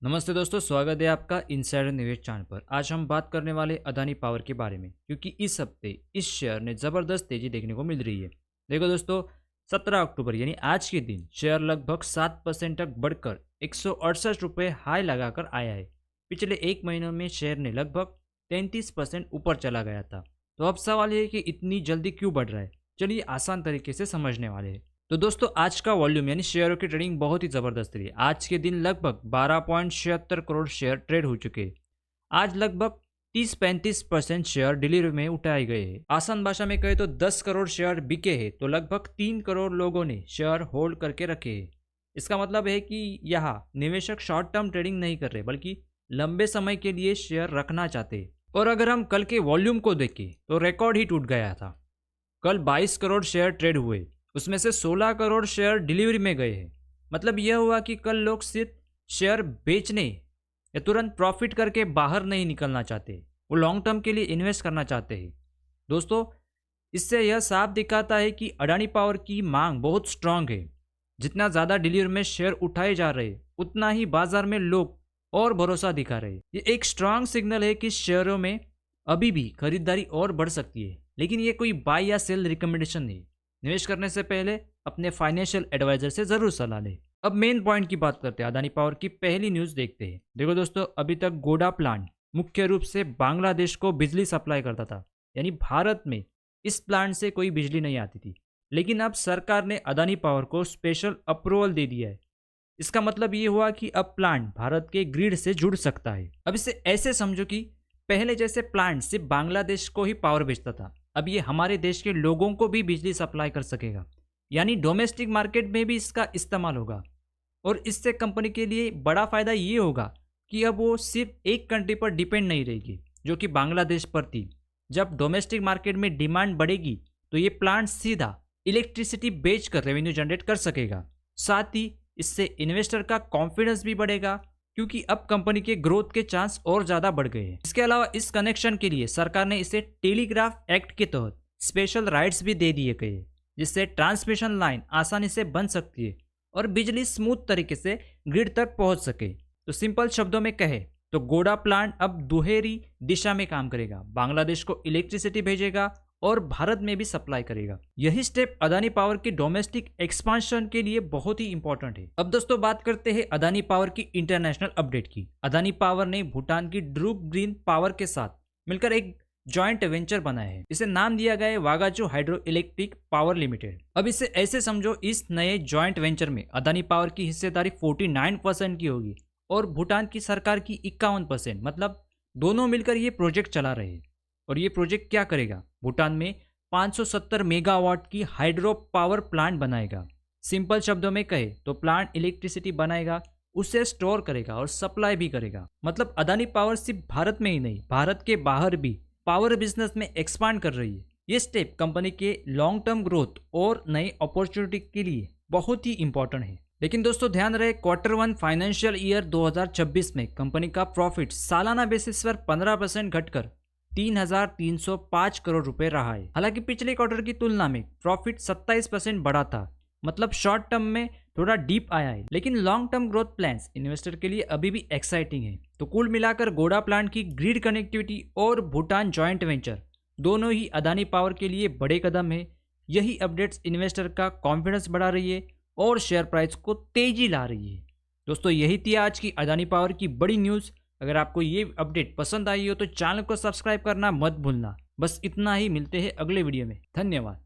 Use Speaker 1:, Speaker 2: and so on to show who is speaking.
Speaker 1: नमस्ते दोस्तों, स्वागत है आपका इनसाइडर निवेश चैनल पर। आज हम बात करने वाले अदानी पावर के बारे में, क्योंकि इस हफ्ते इस शेयर ने ज़बरदस्त तेज़ी देखने को मिल रही है। देखो दोस्तों, 17 अक्टूबर यानी आज के दिन शेयर लगभग 7% तक बढ़कर 168 रुपये हाई लगाकर आया है। पिछले एक महीनों में शेयर ने लगभग 33% ऊपर चला गया था। तो अब सवाल ये है कि इतनी जल्दी क्यों बढ़ रहा है। चलिए आसान तरीके से समझने वाले हैं। तो दोस्तों, आज का वॉल्यूम यानी शेयरों की ट्रेडिंग बहुत ही ज़बरदस्त रही है। आज के दिन लगभग 12.76 करोड़ शेयर ट्रेड हो चुके हैं। आज लगभग 30-35% शेयर डिलीवरी में उठाए गए हैं। आसान भाषा में कहे तो 10 करोड़ शेयर बिके हैं, तो लगभग 3 करोड़ लोगों ने शेयर होल्ड करके रखे हैं। इसका मतलब है कि यहाँ निवेशक शॉर्ट टर्म ट्रेडिंग नहीं कर रहे, बल्कि लंबे समय के लिए शेयर रखना चाहते हैं। और अगर हम कल के वॉल्यूम को देखें तो रिकॉर्ड ही टूट गया था। कल 22 करोड़ शेयर ट्रेड हुए, उसमें से 16 करोड़ शेयर डिलीवरी में गए हैं। मतलब यह हुआ कि कल लोग सिर्फ शेयर बेचने या तुरंत प्रॉफिट करके बाहर नहीं निकलना चाहते, वो लॉन्ग टर्म के लिए इन्वेस्ट करना चाहते हैं। दोस्तों, इससे यह साफ दिखाता है कि अडानी पावर की मांग बहुत स्ट्रांग है। जितना ज़्यादा डिलीवरी में शेयर उठाए जा रहे हैं, उतना ही बाजार में लोग और भरोसा दिखा रहे हैं। ये एक स्ट्रांग सिग्नल है कि शेयरों में अभी भी खरीदारी और बढ़ सकती है, लेकिन ये कोई बाय या सेल रिकमेंडेशन नहीं। निवेश करने से पहले अपने फाइनेंशियल एडवाइजर से ज़रूर सलाह लें। अब मेन पॉइंट की बात करते हैं, अदानी पावर की पहली न्यूज़ देखते हैं। देखो दोस्तों, अभी तक गोडा प्लांट मुख्य रूप से बांग्लादेश को बिजली सप्लाई करता था, यानी भारत में इस प्लांट से कोई बिजली नहीं आती थी। लेकिन अब सरकार ने अदानी पावर को स्पेशल अप्रूवल दे दिया है। इसका मतलब ये हुआ कि अब प्लांट भारत के ग्रिड से जुड़ सकता है। अब इसे ऐसे समझो कि पहले जैसे प्लांट सिर्फ बांग्लादेश को ही पावर बेचता था, अब ये हमारे देश के लोगों को भी बिजली सप्लाई कर सकेगा, यानी डोमेस्टिक मार्केट में भी इसका इस्तेमाल होगा। और इससे कंपनी के लिए बड़ा फ़ायदा ये होगा कि अब वो सिर्फ एक कंट्री पर डिपेंड नहीं रहेगी, जो कि बांग्लादेश पर थी। जब डोमेस्टिक मार्केट में डिमांड बढ़ेगी तो ये प्लांट सीधा इलेक्ट्रिसिटी बेचकर रेवेन्यू जनरेट कर सकेगा। साथ ही इससे इन्वेस्टर का कॉन्फिडेंस भी बढ़ेगा, क्योंकि अब कंपनी के ग्रोथ के चांस और ज़्यादा बढ़ गए हैं। इसके अलावा इस कनेक्शन के लिए सरकार ने इसे टेलीग्राफ एक्ट के तहत स्पेशल राइट्स भी दे दिए गए, जिससे ट्रांसमिशन लाइन आसानी से बन सकती है और बिजली स्मूथ तरीके से ग्रिड तक पहुंच सके। तो सिंपल शब्दों में कहे तो गोडा प्लांट अब दुहेरी दिशा में काम करेगा, बांग्लादेश को इलेक्ट्रिसिटी भेजेगा और भारत में भी सप्लाई करेगा। यही स्टेप अदानी पावर की डोमेस्टिक एक्सपांशन के लिए बहुत ही इंपॉर्टेंट है। अब दोस्तों, बात करते हैं अदानी पावर की इंटरनेशनल अपडेट की। अदानी पावर ने भूटान की ड्रूप ग्रीन पावर के साथ मिलकर एक जॉइंट वेंचर बनाया है। इसे नाम दिया गया है वागाजू हाइड्रो इलेक्ट्रिक पावर लिमिटेड। अब इसे ऐसे समझो, इस नए जॉइंट वेंचर में अदानी पावर की हिस्सेदारी 49% की होगी और भूटान की सरकार की 51%। मतलब दोनों मिलकर ये प्रोजेक्ट चला रहे हैं। और ये प्रोजेक्ट क्या करेगा? भूटान में 570 मेगावाट की हाइड्रो पावर प्लांट बनाएगा। सिंपल शब्दों में कहे तो प्लांट इलेक्ट्रिसिटी बनाएगा, उसे स्टोर करेगा और सप्लाई भी करेगा। मतलब अदानी पावर सिर्फ भारत में ही नहीं, भारत के बाहर भी पावर बिजनेस में एक्सपांड कर रही है। ये स्टेप कंपनी के लॉन्ग टर्म ग्रोथ और नई अपॉर्चुनिटी के लिए बहुत ही इंपॉर्टेंट है। लेकिन दोस्तों, ध्यान रहे, Q1 फाइनेंशियल ईयर 2026 में कंपनी का प्रॉफिट सालाना बेसिस पर 15% घटकर 3,305 करोड़ रुपए रहा है। हालांकि पिछले क्वार्टर की तुलना में प्रॉफिट 27% बढ़ा था। मतलब शॉर्ट टर्म में थोड़ा डीप आया है, लेकिन long term growth plans investor के लिए अभी भी एक्साइटिंग है। तो कुल मिलाकर गोडा प्लांट की ग्रिड कनेक्टिविटी और भूटान जॉइंट वेंचर दोनों ही अदानी पावर के लिए बड़े कदम है। यही अपडेट्स इन्वेस्टर का कॉन्फिडेंस बढ़ा रही है और शेयर प्राइस को तेजी ला रही है। दोस्तों, यही थी आज की अदानी पावर की बड़ी न्यूज़। अगर आपको ये अपडेट पसंद आई हो तो चैनल को सब्सक्राइब करना मत भूलना। बस इतना ही, मिलते हैं अगले वीडियो में। धन्यवाद।